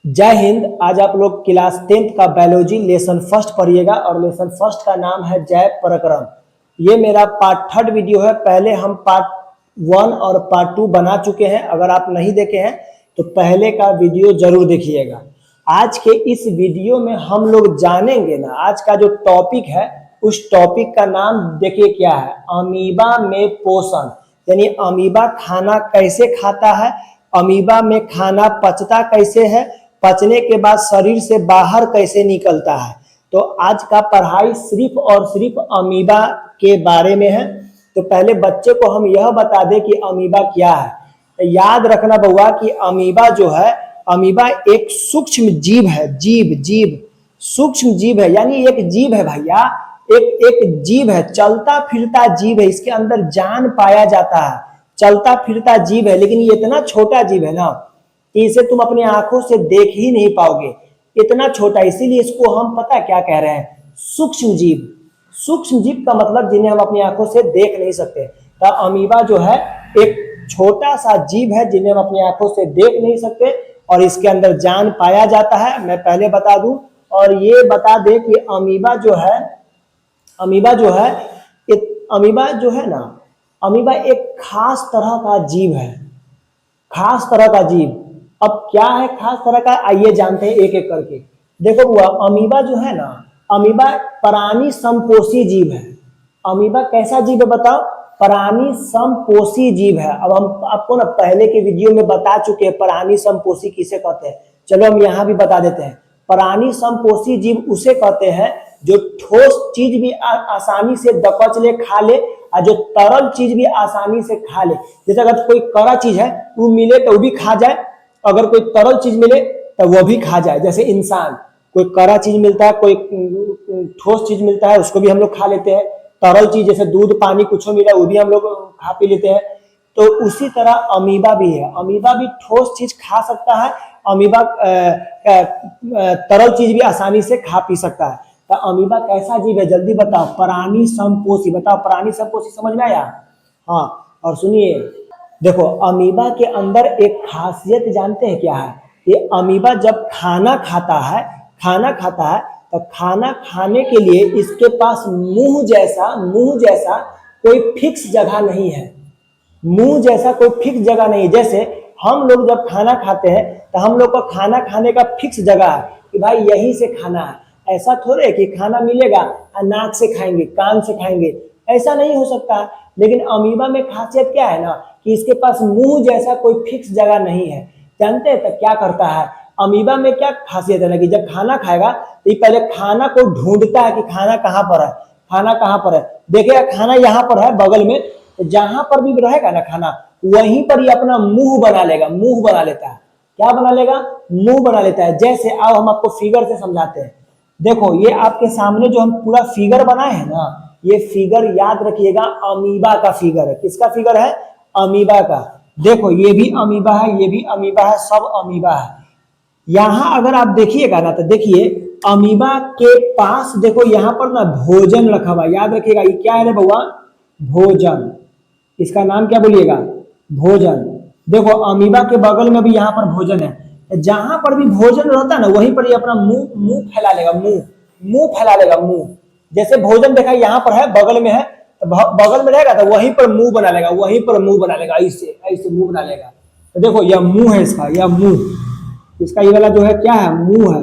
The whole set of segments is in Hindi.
जय हिंद। आज आप लोग क्लास 10th का बायोलॉजी लेसन फर्स्ट पढ़िएगा और लेसन फर्स्ट का नाम है जैव प्रक्रम। ये मेरा पार्ट 3rd वीडियो है। पहले हम पार्ट 1 और पार्ट 2 बना चुके हैं। अगर आप नहीं देखे हैं तो पहले का वीडियो जरूर देखिएगा। आज के इस वीडियो में हम लोग जानेंगे ना, आज का जो टॉपिक है उस टॉपिक का नाम देखिए क्या है, अमीबा में पोषण। यानी अमीबा खाना कैसे खाता है, अमीबा में खाना पचता कैसे है, पचने के बाद शरीर से बाहर कैसे निकलता है। तो आज का पढ़ाई सिर्फ और सिर्फ अमीबा के बारे में है। तो पहले बच्चे को हम यह बता दें कि अमीबा क्या है। तो याद रखना बउआ कि अमीबा जो है, अमीबा एक सूक्ष्म जीव है। जीव सूक्ष्म जीव है, यानी एक जीव है भैया, एक जीव है, चलता फिरता जीव है। इसके अंदर जान पाया जाता है, चलता फिरता जीव है। लेकिन ये इतना छोटा जीव है ना कि इसे तुम अपनी आंखों से देख ही नहीं पाओगे, इतना छोटा। इसीलिए इसको हम पता क्या कह रहे हैं, सूक्ष्म जीव। सूक्ष्म जीव का मतलब जिन्हें हम अपनी आंखों से देख नहीं सकते। तो अमीबा जो है एक छोटा सा जीव है जिन्हें हम अपनी आंखों से देख नहीं सकते और इसके अंदर जान पाया जाता है। मैं पहले बता दूं और ये बता दे कि अमीबा जो है ना, अमीबा एक खास तरह का जीव है, खास तरह का जीव। अब क्या है खास तरह का, आइए जानते हैं एक एक करके। देखो बुआ, अमीबा जो है ना, अमीबा प्राणी समपोषी जीव है। अमीबा कैसा जीव है बताओ, प्राणी समपोषी जीव है। अब हम आपको ना पहले के वीडियो में बता चुके हैं प्राणी समपोषी किसे कहते हैं। चलो हम यहाँ भी बता देते हैं। प्राणी समपोषी जीव उसे कहते हैं जो ठोस चीज भी आसानी से दपच ले, खा ले, और जो तरल चीज भी आसानी से खा ले। जैसे अगर कोई कड़ा चीज है वो मिले तो वो भी खा जाए, अगर कोई तरल चीज मिले तो वो भी खा जाए। जैसे इंसान, कोई कड़ा चीज मिलता है, कोई ठोस चीज मिलता है, उसको भी हम लोग खा लेते हैं। तरल चीज जैसे दूध पानी कुछ मिला वो भी हम लोग खा पी लेते हैं। तो उसी तरह अमीबा भी है, अमीबा भी ठोस चीज खा सकता है, अमीबा तरल चीज भी आसानी से खा पी सकता है। तो अमीबा कैसा जीव है जल्दी बताओ, प्राणी समपोषी। बताओ प्राणी समपोषी समझ में आया? हाँ, और सुनिए, देखो अमीबा के अंदर एक खासियत जानते हैं क्या है? ये अमीबा जब खाना खाता है तो खाना खाने के लिए इसके पास मुंह जैसा कोई फिक्स जगह नहीं है। मुंह जैसा कोई फिक्स जगह नहीं। जैसे हम लोग जब खाना खाते हैं तो हम लोग का खाना खाने का फिक्स जगह है कि भाई यहीं से खाना है। ऐसा थोड़े कि खाना मिलेगा नाक से खाएंगे, कान से खाएंगे, ऐसा नहीं हो सकता। लेकिन अमीबा में खासियत क्या है ना कि इसके पास मुंह जैसा कोई फिक्स जगह नहीं है। जानते हैं तो क्या करता है अमीबा में, क्या खासियत है ना कि जब खाना खाएगा तो ये पहले खाना को ढूंढता है कि खाना कहाँ पर है, खाना कहाँ पर है। देखेगा खाना यहाँ पर है बगल में, तो जहां पर भी रहेगा ना खाना वहीं पर ये अपना मुंह बना लेगा, मुंह बना लेता है। क्या बना लेगा? मुंह बना लेता है। जैसे आओ हम आपको फिगर से समझाते हैं। देखो ये आपके सामने जो हम पूरा फिगर बनाए हैं ना, ये फिगर याद रखिएगा अमीबा का फिगर है। किसका फिगर है? अमीबा का। देखो ये भी अमीबा है, ये भी अमीबा है, सब अमीबा है। यहां अगर आप देखिएगा ना तो देखिए अमीबा के पास देखो यहाँ पर ना भोजन रखा हुआ। याद रखिएगा ये क्या है रे बउआ? भोजन। इसका नाम क्या बोलिएगा? भोजन। देखो अमीबा के बगल में भी यहाँ पर भोजन है। जहां पर भी भोजन रहता है ना वहीं पर ये अपना मुंह फैला लेगा, मुंह फैला लेगा, मुंह। जैसे भोजन देखा यहाँ पर है, बगल में है, तो बगल में रहेगा तो वहीं पर मुंह बना लेगा, वहीं पर मुंह बना लेगा, ऐसे ऐसे मुंह बना लेगा। तो देखो यह मुंह है इसका, यह मुंह, इसका ये वाला जो है क्या है? मुंह है।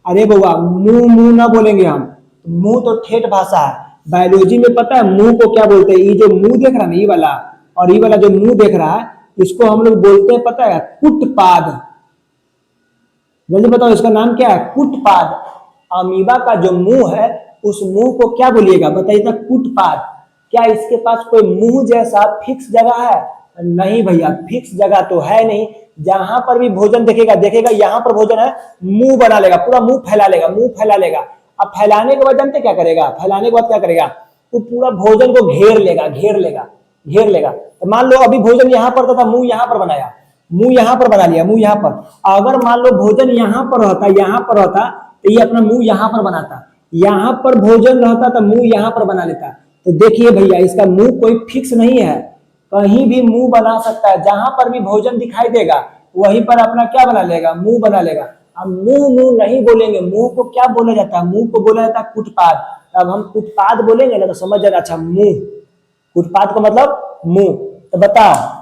अरे बउआ मुंह ना बोलेंगे हम, मुंह तो ठेठ भाषा है। बायोलॉजी में पता है मुंह को क्या बोलते हैं? ये जो मुंह देख रहा है ना, ये वाला और ये वाला जो मुंह देख रहा है, इसको हम लोग बोलते हैं पता है कुटपाद। जल्दी बताओ इसका नाम क्या है? कुटपाद। अमीबा का जो मुंह है उस मुंह को क्या बोलिएगा बताइए? कुटपाद। क्या इसके पास कोई मुंह जैसा फिक्स जगह है? नहीं भैया, फिक्स जगह तो है नहीं। जहां पर भी भोजन देखेगा यहाँ पर भोजन है, मुंह बना लेगा, पूरा मुंह फैला लेगा, मुंह फैला लेगा। अब फैलाने के बाद जानते क्या करेगा? फैलाने के बाद क्या करेगा? तो पूरा भोजन को घेर लेगा। तो मान लो अभी भोजन यहाँ पर था, मुंह यहाँ पर बनाया, मुंह यहाँ पर बना लिया, मुंह यहाँ पर। अगर मान लो भोजन यहाँ पर रहता तो ये अपना मुंह यहाँ पर बनाता। यहाँ पर भोजन रहता तो मुंह यहाँ पर बना लेता। तो देखिए भैया इसका मुंह कोई फिक्स नहीं है, कहीं भी मुंह बना सकता है। जहां पर भी भोजन दिखाई देगा वहीं पर अपना क्या बना लेगा? मुंह बना लेगा। अब मुंह मुंह नहीं बोलेंगे, मुंह को क्या बोला जाता है, मुंह को बोला जाता है कुटपाद। अब हम कुटपाद बोलेंगे ना तो समझ जाएगा, अच्छा मुंह, कुटपाद का मतलब मुंह। तो बताओ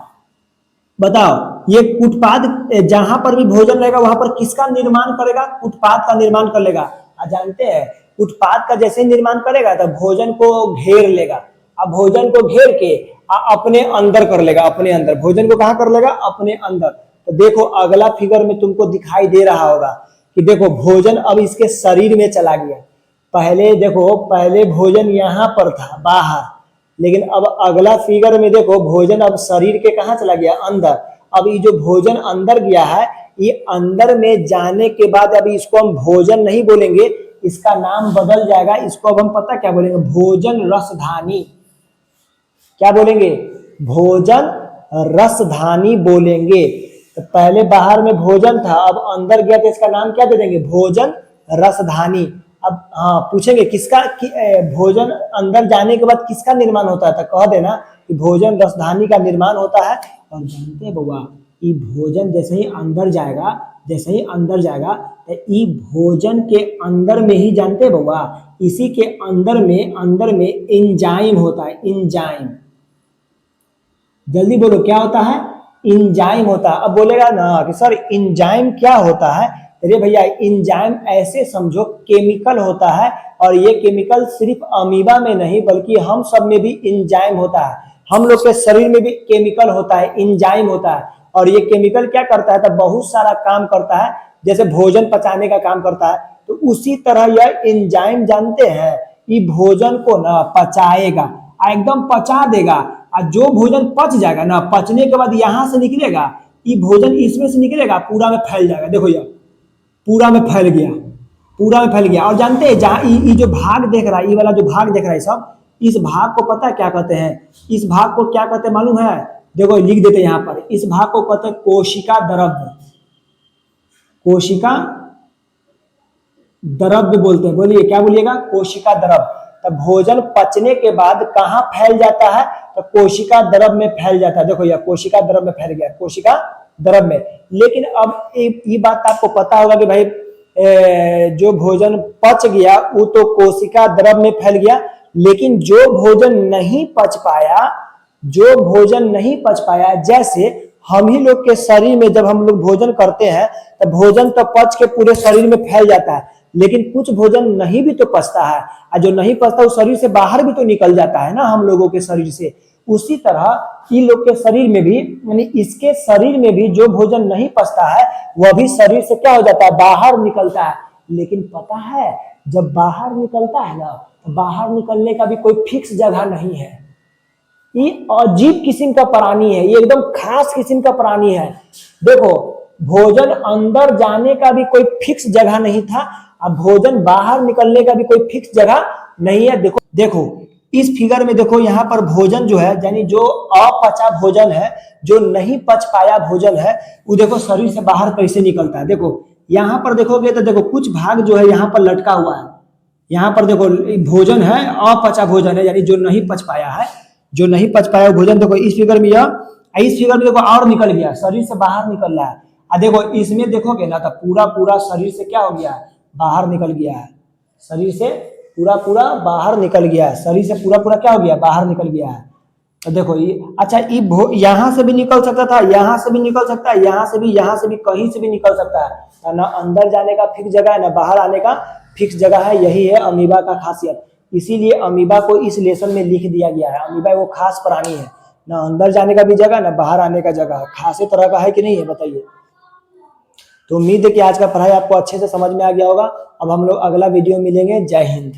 बताओ, ये कुटपाद जहां पर भी भोजन रहेगा वहां पर किसका निर्माण करेगा, कुटपाद का निर्माण कर लेगा। जानते हैं कुटपाद का जैसे निर्माण करेगा तो भोजन को घेर लेगा। अब भोजन को घेर के अपने अंदर कर लेगा, अपने अंदर भोजन को कहां कर लेगा, अपने अंदर। तो देखो अगला फिगर में तुमको दिखाई दे रहा होगा कि देखो भोजन अब इसके शरीर में चला गया। पहले देखो, पहले भोजन यहां पर था बाहर, लेकिन अब अगला फिगर में देखो भोजन अब शरीर के कहां चला गया, अंदर। अब ये जो भोजन अंदर गया है, ये अंदर में जाने के बाद अभी इसको हम भोजन नहीं बोलेंगे, इसका नाम बदल जाएगा। इसको अब हम पता क्या बोलेंगे, भोजन रसधानी। क्या बोलेंगे, भोजन रसधानी बोलेंगे। तो पहले बाहर में भोजन था, अब अंदर गया तो इसका नाम क्या दे देंगे, भोजन रसधानी। अब हाँ पूछेंगे किसका भोजन अंदर जाने के बाद किसका निर्माण होता है, तो कह देना कि भोजन रसधानी का निर्माण होता है। और जानते हैं बउआ, ये भोजन जैसे ही अंदर जाएगा, जैसे ही अंदर जाएगा तो ये भोजन के अंदर में ही, जानते हैं बउआ, इसी के अंदर में एंजाइम होता है, एंजाइम। जल्दी बोलो क्या होता है, एंजाइम होता है। अब बोलेगा ना कि सर एंजाइम क्या होता है, अरे भैया एंजाइम ऐसे समझो केमिकल होता है, और ये केमिकल सिर्फ अमीबा में नहीं बल्कि हम सब में भी एंजाइम होता है। हम लोग के शरीर में भी केमिकल होता है, एंजाइम होता है। और ये केमिकल क्या करता है, तो बहुत सारा काम करता है, जैसे भोजन पचाने का काम करता है। तो उसी तरह यह एंजाइम, जानते हैं, ये भोजन को ना पचाएगा, एकदम पचा देगा। और जो भोजन पच जाएगा ना, पचने के बाद यहां से निकलेगा, ये भोजन इसमें से निकलेगा, पूरा में फैल जाएगा। देखो यार पूरा में फैल गया, पूरा में फैल गया। और जानते हैं जहां ये जो भाग देख रहा है, ये वाला जो भाग देख रहा है सब, इस भाग को पता है क्या कहते हैं, इस भाग को क्या कहते हैं मालूम है, देखो लिख देते हैं यहाँ पर, इस भाग को कहते हैं कोशिका द्रव्य। कोशिका द्रव्य बोलते हैं, बोलिए क्या बोलिएगा, कोशिका द्रव्य। तो भोजन पचने के बाद कहाँ फैल जाता है, तो कोशिका द्रव्य में फैल जाता है। देखो यह कोशिका द्रव्य में फैल गया, कोशिका द्रव्य में। लेकिन अब ये बात आपको पता होगा कि भाई जो भोजन पच गया वो तो कोशिका द्रव्य में फैल गया, लेकिन जो भोजन नहीं पच पाया, जो भोजन नहीं पच पाया, जैसे हम ही लोग के शरीर में जब हम लोग भोजन करते हैं तो भोजन तो पच के पूरे शरीर में फैल जाता है, लेकिन कुछ भोजन नहीं भी तो पचता है, और जो नहीं पचता वो शरीर से बाहर भी तो निकल जाता है ना हम लोगों के शरीर से। उसी तरह इन लोग के शरीर में भी, यानी इसके शरीर में भी जो भोजन नहीं पचता है वह भी शरीर से क्या हो जाता है, बाहर निकलता है। लेकिन पता है जब बाहर निकलता है ना, तो बाहर निकलने का भी कोई फिक्स जगह नहीं है। ये अजीब किस्म का प्राणी है, ये एकदम खास किस्म का प्राणी है। देखो भोजन अंदर जाने का भी कोई फिक्स जगह नहीं था, अब भोजन बाहर निकलने का भी कोई फिक्स जगह नहीं है। देखो देखो इस फिगर में देखो, यहाँ पर भोजन जो है, यानी जो अपचा भोजन है, जो नहीं पच पाया भोजन है, वो देखो शरीर से बाहर कैसे निकलता है। देखो यहाँ पर देखोगे तो देखो कुछ भाग जो है यहाँ पर लटका हुआ है। यहाँ पर देखो भोजन है, अपचा भोजन है, यानी जो नहीं पच पाया है, जो नहीं पच पाया भोजन। देखो इस फिगर में इस फिगर में देखो और निकल गया, शरीर से बाहर निकल रहा है। देखो इसमें देखोगे ना तो पूरा पूरा शरीर से क्या हो गया है, बाहर निकल गया है। शरीर से पूरा पूरा बाहर निकल गया है, शरीर से पूरा पूरा क्या हो गया, बाहर निकल गया है। तो देखो ये, अच्छा ये यहाँ से भी निकल सकता था, यहाँ से भी निकल सकता है, यहाँ से भी कहीं से भी निकल सकता है ना। अंदर जाने का फिक्स जगह है ना बाहर आने का फिक्स जगह है। यही है अमीबा का खासियत। इसीलिए अमीबा को इस लेसन में लिख दिया गया है। अमीबा वो खास प्राणी है, ना अंदर जाने का भी जगह ना बाहर आने का जगह, खासे तरह का है कि नहीं है बताइए। तो उम्मीद है कि आज का पढ़ाई आपको अच्छे से समझ में आ गया होगा। अब हम लोग अगला वीडियो मिलेंगे। जय हिंद।